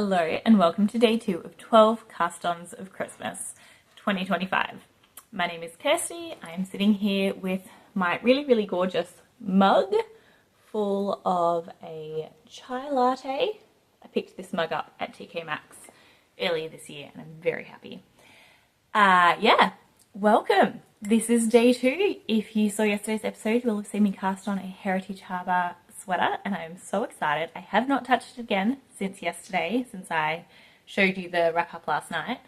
Hello and welcome to day 2 of 12 Cast-Ons of Christmas 2025. My name is Kirsty. I am sitting here with my really gorgeous mug full of a chai latte. I picked this mug up at TK Maxx earlier this year and I'm very happy. Welcome. This is day 2. If you saw yesterday's episode, you will have seen me cast on a Heritage Harbour sweater and I am so excited. I have not touched it again since yesterday, since I showed you the wrap up last night.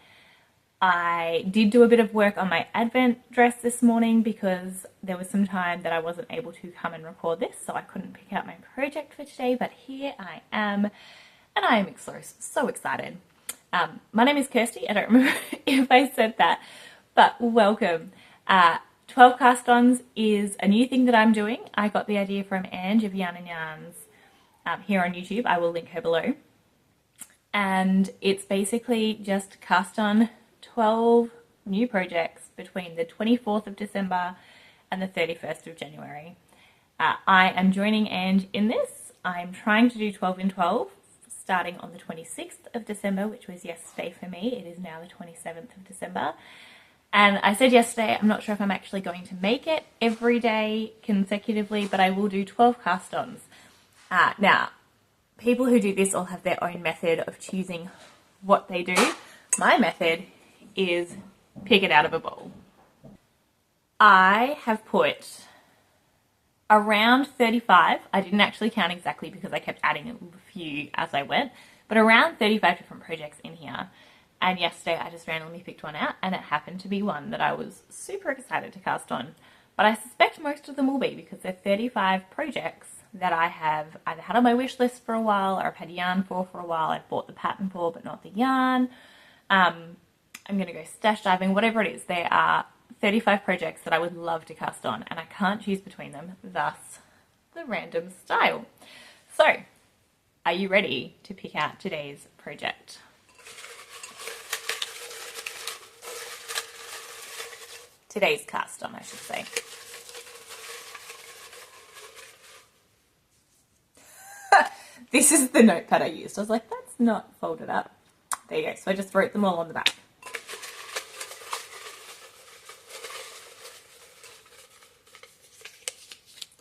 I did do a bit of work on my Advent dress this morning because there was some time that I wasn't able to come and record this, so I couldn't pick out my project for today, but here I am and I am so excited. My name is Kirsty. I don't remember if I said that, but welcome. 12 Cast-Ons is a new thing that I'm doing. I got the idea from Ange of Yarn and Yarns here on YouTube. I will link her below. And it's basically just cast on 12 new projects between the 24th of December and the 31st of January. I am joining Ange in this. I'm trying to do 12 in 12 starting on the 26th of December, which was yesterday for me. It is now the 27th of December. And I said yesterday, I'm not sure if I'm actually going to make it every day consecutively, but I will do 12 cast-ons. Now, people who do this all have their own method of choosing what they do. My method is pick it out of a bowl. I have put around 35, I didn't actually count exactly because I kept adding a few as I went, but around 35 different projects in here. And yesterday I just randomly picked one out and it happened to be one that I was super excited to cast on. But I suspect most of them will be because they're 35 projects that I have either had on my wish list for a while or I've had yarn for a while. I've bought the pattern for but not the yarn. I'm going to go stash diving, whatever it is. There are 35 projects that I would love to cast on and I can't choose between them, thus the random style. So, are you ready to pick out today's project? Today's cast on, I should say. This is the notepad I used. I was like, that's not folded up. There you go. So I just wrote them all on the back.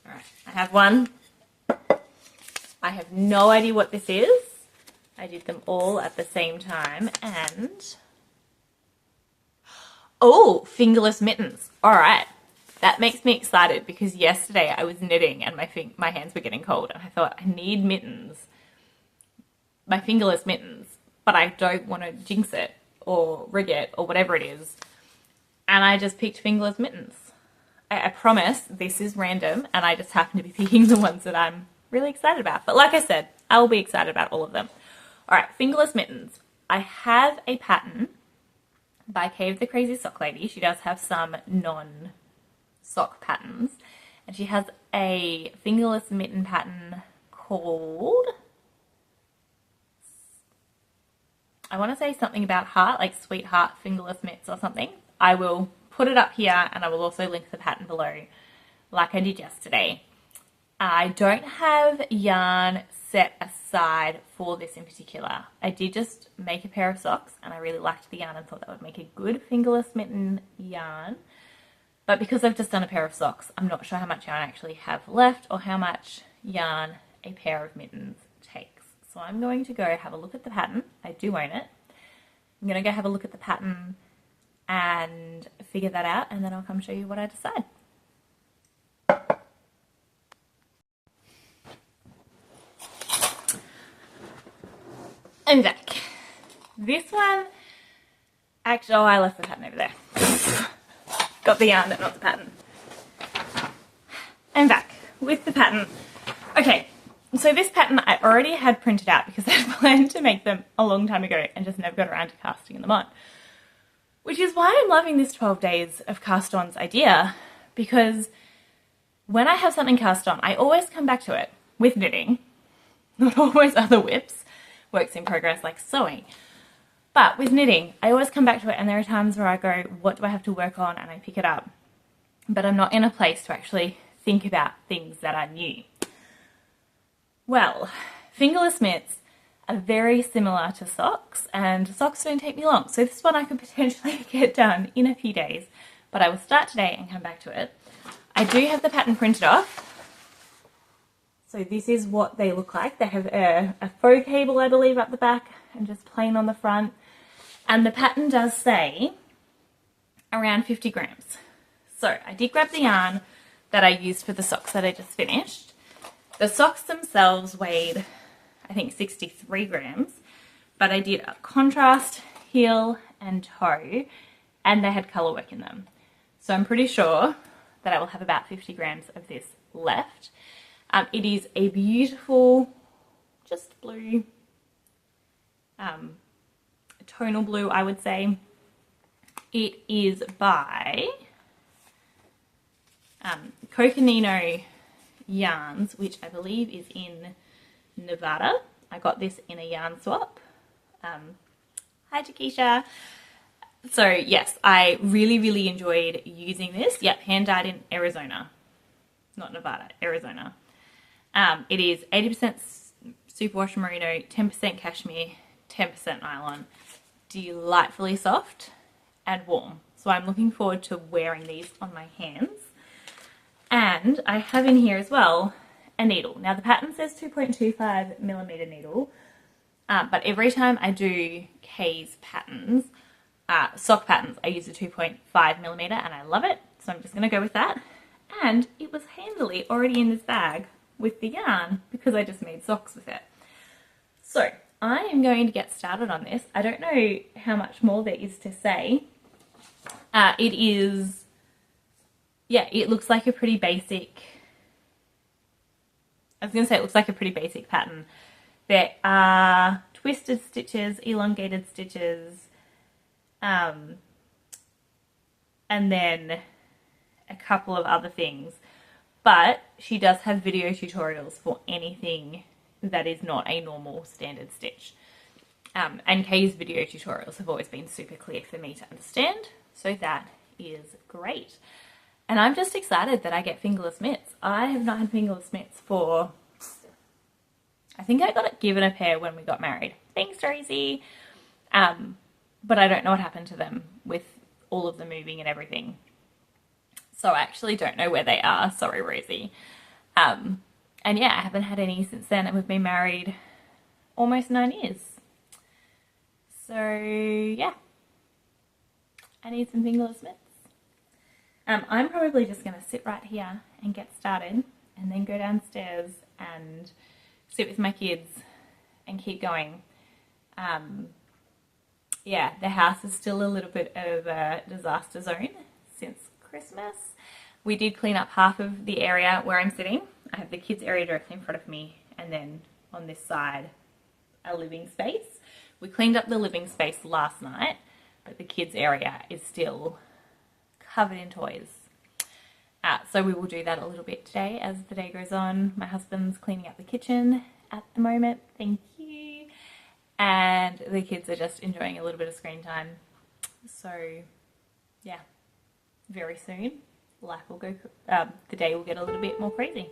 All right, I have one. I have no idea what this is. I did them all at the same time and... oh, fingerless mittens. All right. That makes me excited because yesterday I was knitting and my hands were getting cold and I thought I need mittens, my fingerless mittens, but I don't want to jinx it or rig it or whatever it is. And I just picked fingerless mittens. I promise this is random and I just happen to be picking the ones that I'm really excited about. But like I said, I will be excited about all of them. All right, fingerless mittens. I have a pattern by Cave the Crazy Sock Lady. She does have some non-sock patterns and she has a fingerless mitten pattern called, I want to say something about heart, like sweetheart fingerless mitts or something. I will put it up here and I will also link the pattern below like I did yesterday. I don't have yarn set aside for this in particular. I did just make a pair of socks and I really liked the yarn and thought that would make a good fingerless mitten yarn. But because I've just done a pair of socks, I'm not sure how much yarn I actually have left or how much yarn a pair of mittens takes. So I'm going to go have a look at the pattern. I do own it. I'm going to go have a look at the pattern and figure that out and then I'll come show you what I decide. I'm back. This one, actually, oh, I left the pattern over there. Got the yarn, but not the pattern. I'm back with the pattern. Okay, so this pattern I already had printed out because I planned to make them a long time ago and just never got around to casting them on. Which is why I'm loving this 12 days of cast-ons idea, because when I have something cast on, I always come back to it with knitting, not always other whips. Works in progress like sewing. But with knitting, I always come back to it and there are times where I go, what do I have to work on? And I pick it up. But I'm not in a place to actually think about things that are new. Well, fingerless mitts are very similar to socks, and socks don't take me long. So this one I could potentially get done in a few days, but I will start today and come back to it. I do have the pattern printed off. So this is what they look like. They have a faux cable, I believe, up the back and just plain on the front. And the pattern does say around 50 grams. So I did grab the yarn that I used for the socks that I just finished. The socks themselves weighed, I think, 63 grams, but I did a contrast, heel and toe, and they had colour work in them. So I'm pretty sure that I will have about 50 grams of this left. It is a beautiful, just blue, tonal blue, I would say. It is by Coconino Yarns, which I believe is in Nevada. I got this in a yarn swap. Hi Takesha. So yes, I really enjoyed using this. Yep, hand dyed in Arizona, not Nevada, Arizona. It is 80% superwash merino, 10% cashmere, 10% nylon, delightfully soft and warm. So I'm looking forward to wearing these on my hands. And I have in here as well a needle. Now the pattern says 2.25 millimeter needle, but every time I do Kay's patterns, sock patterns, I use a 2.5 millimeter and I love it. So I'm just going to go with that. And it was handily already in this bag with the yarn because I just made socks with it. So I am going to get started on this. I don't know how much more there is to say. It is, yeah, it looks like a pretty basic, I was going to say it looks like a pretty basic pattern. There are twisted stitches, elongated stitches, and then a couple of other things. But she does have video tutorials for anything that is not a normal standard stitch. And Kay's video tutorials have always been super clear for me to understand. So that is great. And I'm just excited that I get fingerless mitts. I have not had fingerless mitts for, I think I got it given a pair when we got married. Thanks, Tracy. But I don't know what happened to them with all of the moving and everything. So I actually don't know where they are. Sorry, Rosie. And yeah, I haven't had any since then, and we've been married almost 9 years. So yeah, I need some fingerless mitts. I'm probably just going to sit right here and get started and then go downstairs and sit with my kids and keep going. Yeah, the house is still a little bit of a disaster zone since Christmas. We did clean up half of the area where I'm sitting. I have the kids area directly in front of me, and then on this side a living space. We cleaned up the living space last night, but the kids area is still covered in toys. So we will do that a little bit today as the day goes on. My husband's cleaning up the kitchen at the moment, thank you, and the kids are just enjoying a little bit of screen time. So yeah, very soon life will go, the day will get a little bit more crazy.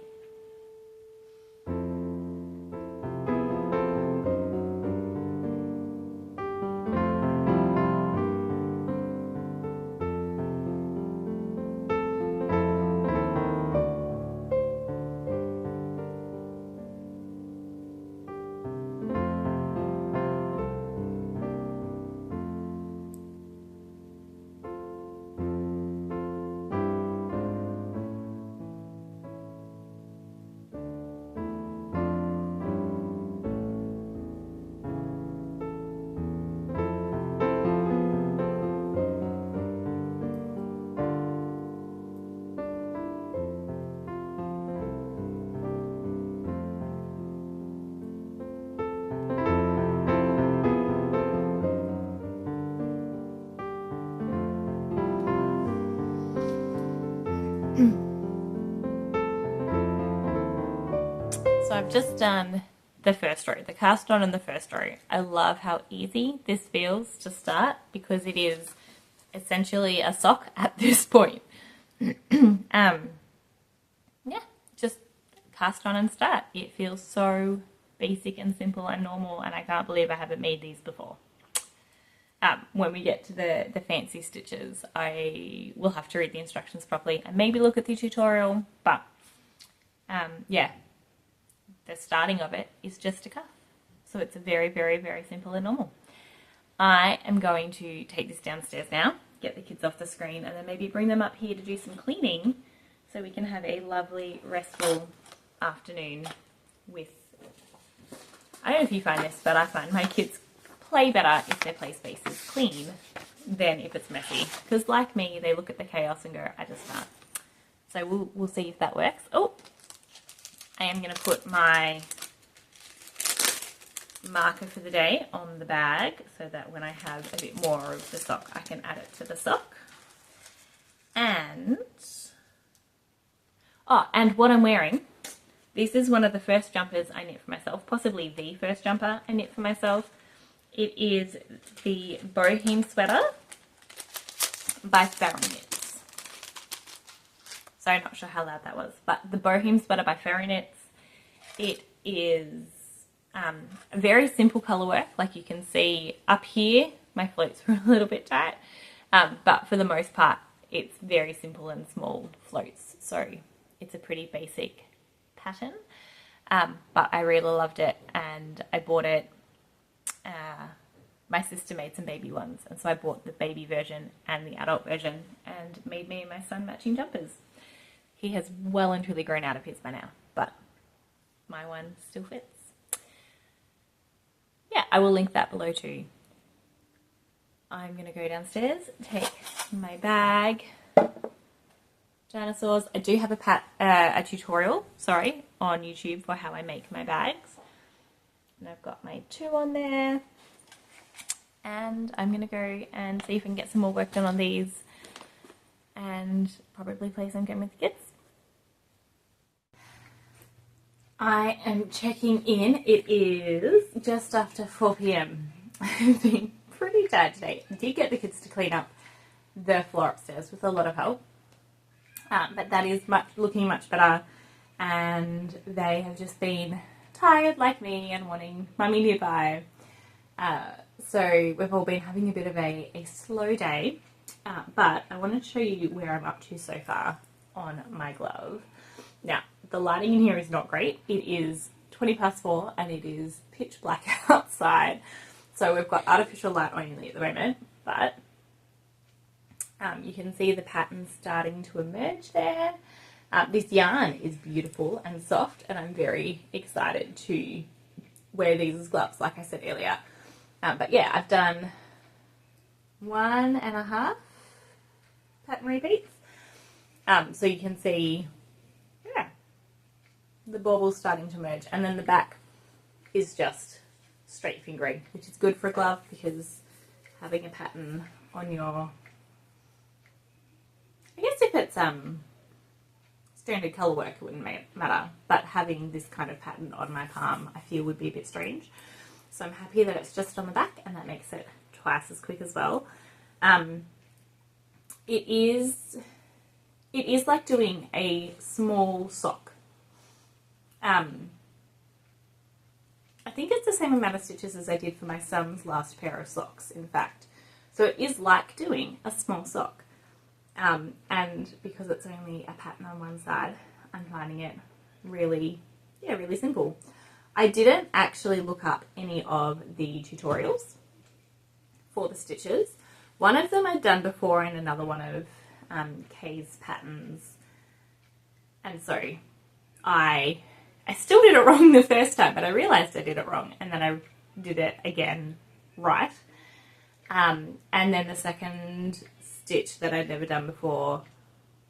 So I've just done the first row, the cast on and the first row. I love how easy this feels to start because it is essentially a sock at this point. Yeah, just cast on and start. It feels so basic and simple and normal, and I can't believe I haven't made these before. When we get to the fancy stitches, I will have to read the instructions properly and maybe look at the tutorial, but yeah, the starting of it is just a cuff. So it's a very, very, very simple and normal. I am going to take this downstairs now, get the kids off the screen, and then maybe bring them up here to do some cleaning so we can have a lovely, restful afternoon with, I don't know if you find this, but I find my kids play better if their play space is clean than if it's messy. Because like me, they look at the chaos and go, I just can't. So we'll see if that works. Oh, I am going to put my marker for the day on the bag so that when I have a bit more of the sock, I can add it to the sock. And, oh, and what I'm wearing, this is one of the first jumpers I knit for myself, possibly the first jumper I knit for myself. It is the Bohem sweater by Fairy Knits. So I'm not sure how loud that was, but the Bohem sweater by Fairy Knits. It is a very simple colour work. Like you can see up here, my floats were a little bit tight, but for the most part, it's very simple and small floats. So it's a pretty basic pattern, but I really loved it and I bought it. My sister made some baby ones, and so I bought the baby version and the adult version and made me and my son matching jumpers. He has well and truly grown out of his by now, but my one still fits. Yeah, I will link that below too. I'm going to go downstairs, take my bag, dinosaurs. I do have a tutorial, on YouTube for how I make my bags. And I've got my 2 on there. And I'm going to go and see if I can get some more work done on these and probably play some game with the kids. I am checking in. It is just after 4 p.m. I've been pretty tired today. I did get the kids to clean up the floor upstairs with a lot of help. But that is looking much better. And they have just been tired like me and wanting mummy nearby. So we've all been having a bit of a slow day, but I wanted to show you where I'm up to so far on my glove. Now, the lighting in here is not great. It is 4:20 and it is pitch black outside. So we've got artificial light only at the moment, but you can see the pattern starting to emerge there. This yarn is beautiful and soft, and I'm very excited to wear these as gloves, like I said earlier. But yeah, I've done 1.5 pattern repeats. So you can see, yeah, the baubles starting to merge, and then the back is just straight fingering, which is good for a glove because having a pattern on your, I guess if it's standard colour work, it wouldn't matter, but having this kind of pattern on my palm I feel would be a bit strange. So I'm happy that it's just on the back, and that makes it twice as quick as well. It is like doing a small sock. I think it's the same amount of stitches as I did for my son's last pair of socks, in fact. So it is like doing a small sock. And because it's only a pattern on one side, I'm finding it really simple. I didn't actually look up any of the tutorials for the stitches. One of them I'd done before in another one of Kay's patterns. And so I still did it wrong the first time, but I realised I did it wrong, and then I did it again right. And then the second stitch that I'd never done before,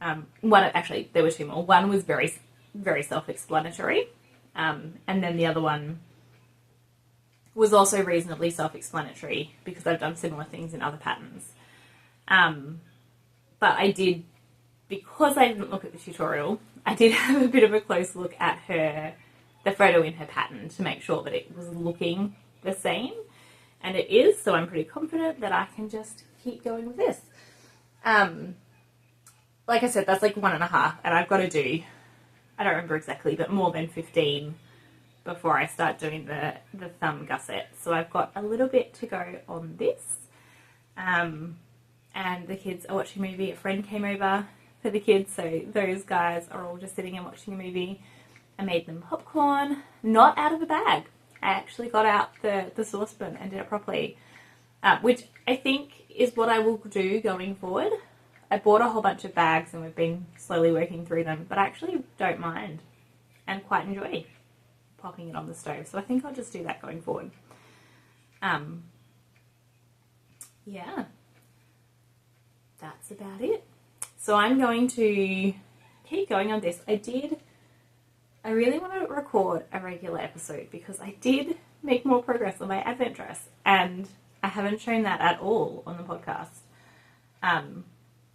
actually there were 2 more. One was very, very self-explanatory, and then the other one was also reasonably self-explanatory because I've done similar things in other patterns. But I did, because I didn't look at the tutorial, I did have a bit of a close look at the photo in her pattern to make sure that it was looking the same, and it is, so I'm pretty confident that I can just keep going with this. Like I said, that's like 1.5, and I've got to do, I don't remember exactly, but more than 15 before I start doing the thumb gusset. So I've got a little bit to go on this. And the kids are watching a movie. A friend came over for the kids, so those guys are all just sitting and watching a movie. I made them popcorn, not out of the bag. I actually got out the saucepan and did it properly, which I think is what I will do going forward. I bought a whole bunch of bags and we've been slowly working through them, but I actually don't mind and quite enjoy popping it on the stove. So I think I'll just do that going forward. Yeah, that's about it. So I'm going to keep going on this. I really want to record a regular episode because I did make more progress on my Advent dress and I haven't shown that at all on the podcast.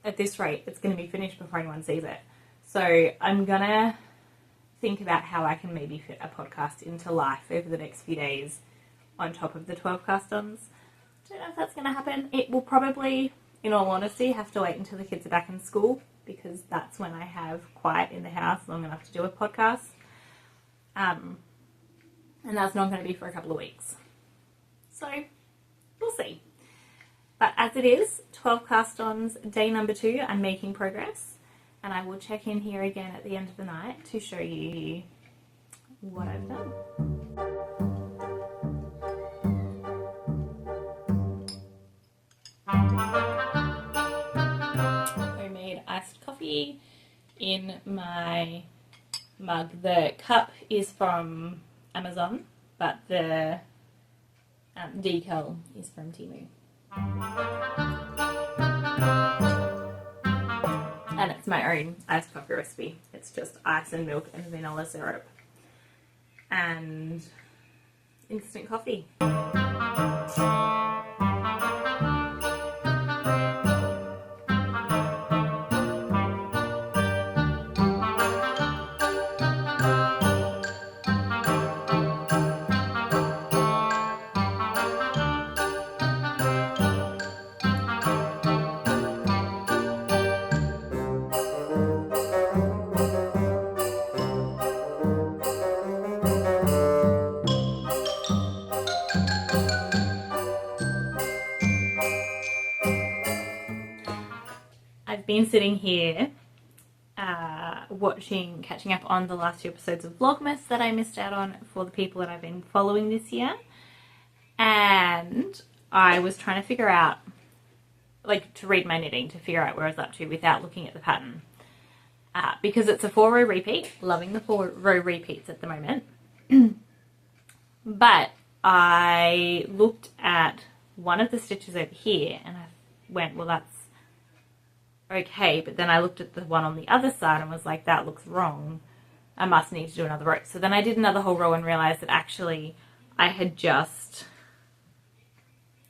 At this rate, it's going to be finished before anyone sees it. So I'm going to think about how I can maybe fit a podcast into life over the next few days on top of the 12 cast-ons. Don't know if that's going to happen. It will probably, in all honesty, have to wait until the kids are back in school because that's when I have quiet in the house long enough to do a podcast. And that's not going to be for a couple of weeks. So we'll see. But as it is, 12 cast-ons, day number 2, I'm making progress. And I will check in here again at the end of the night to show you what I've done. Homemade iced coffee in my mug. The cup is from Amazon, but the decal is from Temu. And it's my own iced coffee recipe. It's just ice and milk and vanilla syrup and instant coffee. I've been sitting here catching up on the last 2 episodes of Vlogmas that I missed out on for the people that I've been following this year. And I was trying to figure out, to read my knitting, to figure out where I was up to without looking at the pattern. Because it's a 4-row repeat, loving the 4-row repeats at the moment. But I looked at one of the stitches over here and I went, well, that's okay, but then I looked at the one on the other side and was like, that looks wrong. I must need to do another row. So then I did another whole row and realized that actually I had just,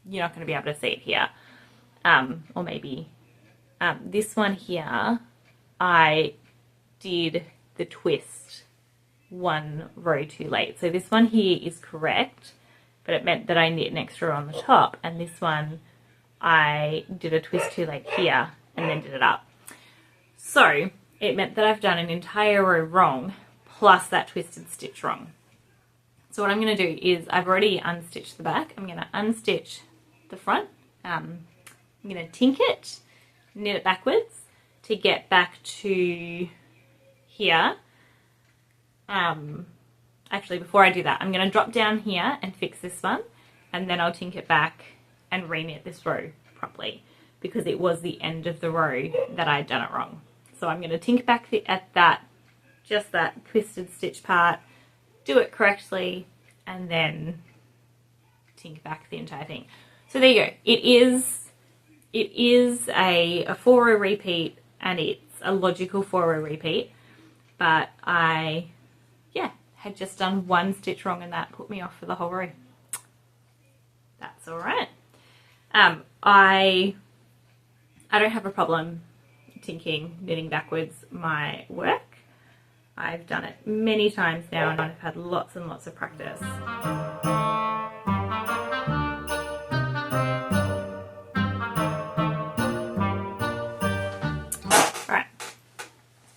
you're not going to be able to see it here. Or maybe this one here, I did the twist 1 row too late. So this one here is correct, but it meant that I knit an extra row on the top, and this one I did a twist too late here and then did it up. So it meant that I've done an entire row wrong plus that twisted stitch wrong. So what I'm going to do is I've already unstitched the back. I'm going to unstitch the front. I'm going to tink it, knit it backwards to get back to here. Actually, before I do that, I'm going to drop down here and fix this one, and then I'll tink it back and re-knit this row properly, because it was the end of the row that I'd done it wrong. So I'm going to tink back at that, just that twisted stitch part, do it correctly, and then tink back the entire thing. So there you go. It is a 4-row repeat, and it's a logical 4-row repeat, but I had just done 1 stitch wrong and that put me off for the whole row. That's all right. I don't have a problem knitting backwards my work. I've done it many times now and I've had lots and lots of practice. Right.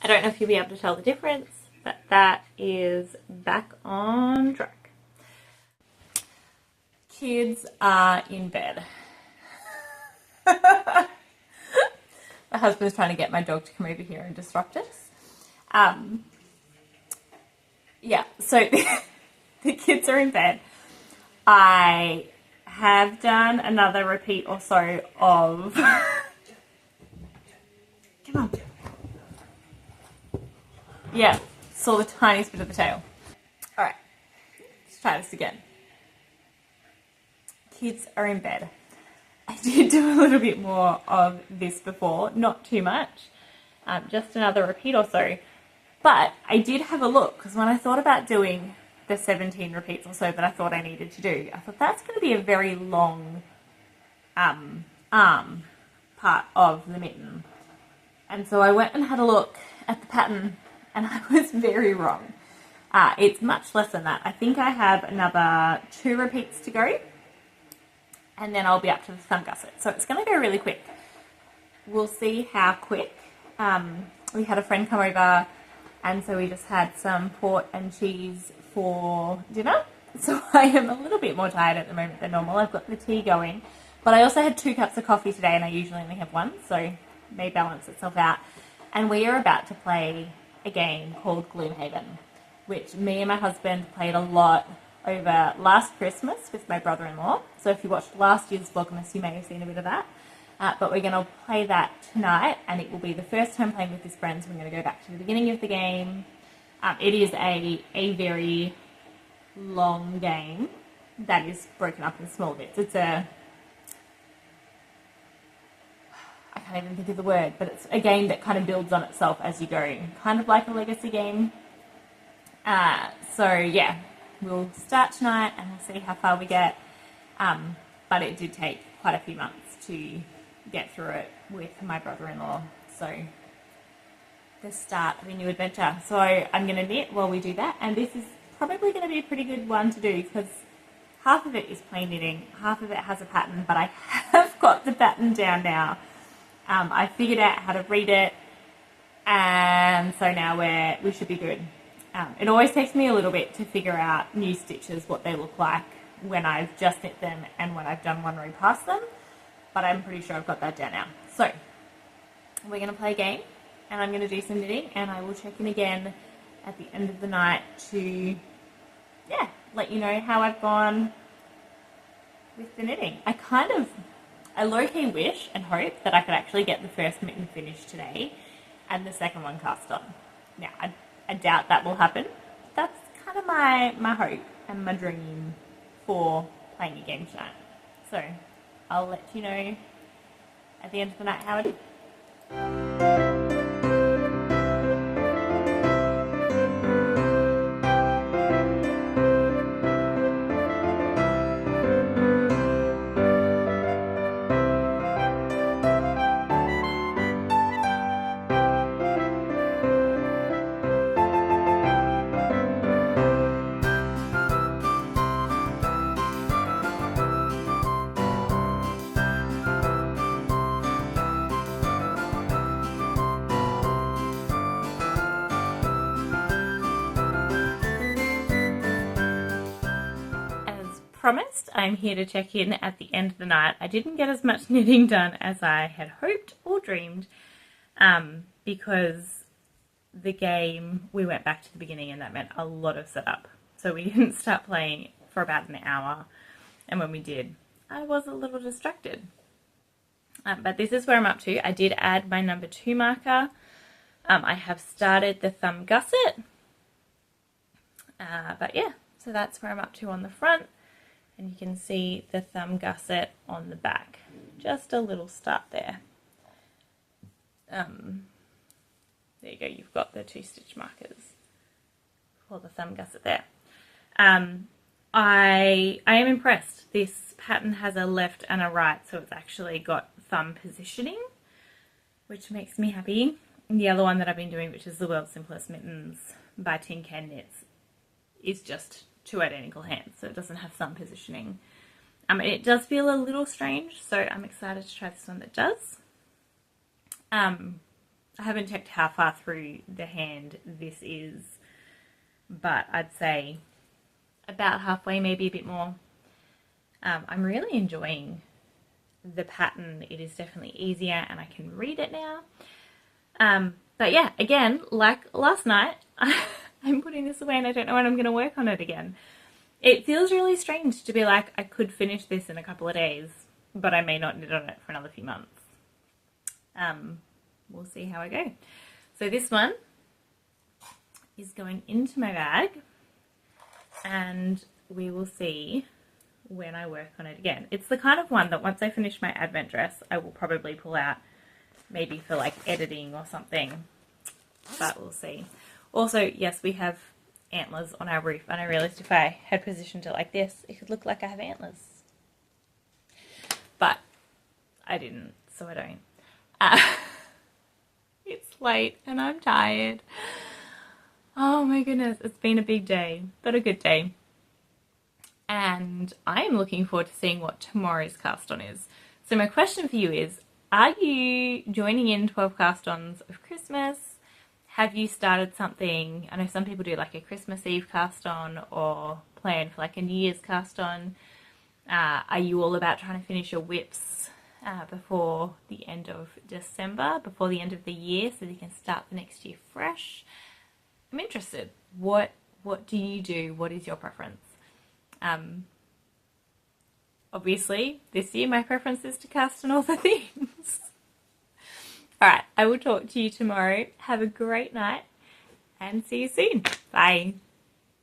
I don't know if you'll be able to tell the difference, but that is back on track. Kids are in bed. My husband's trying to get my dog to come over here and disrupt us. Yeah, so the kids are in bed. I have done another repeat or so of... Come on. Yeah, saw the tiniest bit of the tail. Alright, let's try this again. Kids are in bed. I did do a little bit more of this before, not too much, just another repeat or so. But I did have a look, because when I thought about doing the 17 repeats or so that I thought I needed to do, I thought that's going to be a very long arm part of the mitten. And so I went and had a look at the pattern, and I was very wrong. It's much less than that. I think I have another 2 repeats to go, and then I'll be up to the thumb gusset. So it's going to go really quick. We'll see how quick. We had a friend come over, and so we just had some pork and cheese for dinner. So I am a little bit more tired at the moment than normal. I've got the tea going, but I also had 2 cups of coffee today, and I usually only have 1, so it may balance itself out. And we are about to play a game called Gloomhaven, which me and my husband played a lot over last Christmas with my brother-in-law. So if you watched last year's Vlogmas, you may have seen a bit of that. But we're going to play that tonight, and it will be the first time playing with his friends. We're going to go back to the beginning of the game. It is a very long game that is broken up in small bits. It's I can't even think of the word, but it's a game that kind of builds on itself as you go, kind of like a legacy game. So yeah, we'll start tonight and we'll see how far we get. But it did take quite a few months to get through it with my brother-in-law. So the start of a new adventure. So I'm going to knit while we do that, and this is probably going to be a pretty good one to do because half of it is plain knitting, half of it has a pattern, but I have got the pattern down now. I figured out how to read it, and so now we should be good. It always takes me a little bit to figure out new stitches, what they look like when I've just knit them and when I've done one row past them, but I'm pretty sure I've got that down now. So we're going to play a game, and I'm going to do some knitting, and I will check in again at the end of the night to, let you know how I've gone with the knitting. I low-key wish and hope that I could actually get the first mitten finished today and the second one cast on. Now, I doubt that will happen. That's kind of my hope and my dream for playing a game tonight. So I'll let you know at the end of the night how it is. Promised, I'm here to check in at the end of the night. I didn't get as much knitting done as I had hoped or dreamed because the game, we went back to the beginning and that meant a lot of setup. So we didn't start playing for about an hour, and when we did, I was a little distracted. But this is where I'm up to. I did add my number 2 marker. I have started the thumb gusset. But yeah, so that's where I'm up to on the front. And you can see the thumb gusset on the back. Just a little start there. There you go, you've got the 2 stitch markers for the thumb gusset there. I am impressed. This pattern has a left and a right, so it's actually got thumb positioning, which makes me happy. And the other one that I've been doing, which is the World's Simplest Mittens by Tin Can Knits, is just 2 identical hands, so it doesn't have thumb positioning. It does feel a little strange, so I'm excited to try this one that does. I haven't checked how far through the hand this is but I'd say about halfway, maybe a bit more. I'm really enjoying the pattern. It is definitely easier and I can read it now. But yeah, again, like last night, I'm putting this away and I don't know when I'm going to work on it again. It feels really strange to be like, I could finish this in a couple of days, but I may not knit on it for another few months. We'll see how I go. So this one is going into my bag and we will see when I work on it again. It's the kind of one that once I finish my Advent dress, I will probably pull out maybe for like editing or something, but we'll see. Also, yes, we have antlers on our roof and I realized if I had positioned it like this, it could look like I have antlers. But I didn't, so I don't. It's late and I'm tired. Oh my goodness, it's been a big day, but a good day. And I am looking forward to seeing what tomorrow's cast on is. So my question for you is, are you joining in 12 Cast-Ons of Christmas? Have you started something? I know some people do like a Christmas Eve cast-on or plan for like a New Year's cast-on. Are you all about trying to finish your whips before the end of December, before the end of the year, so that you can start the next year fresh? I'm interested. What do you do? What is your preference? Obviously, this year my preference is to cast on all the things. Alright, I will talk to you tomorrow. Have a great night and see you soon. Bye.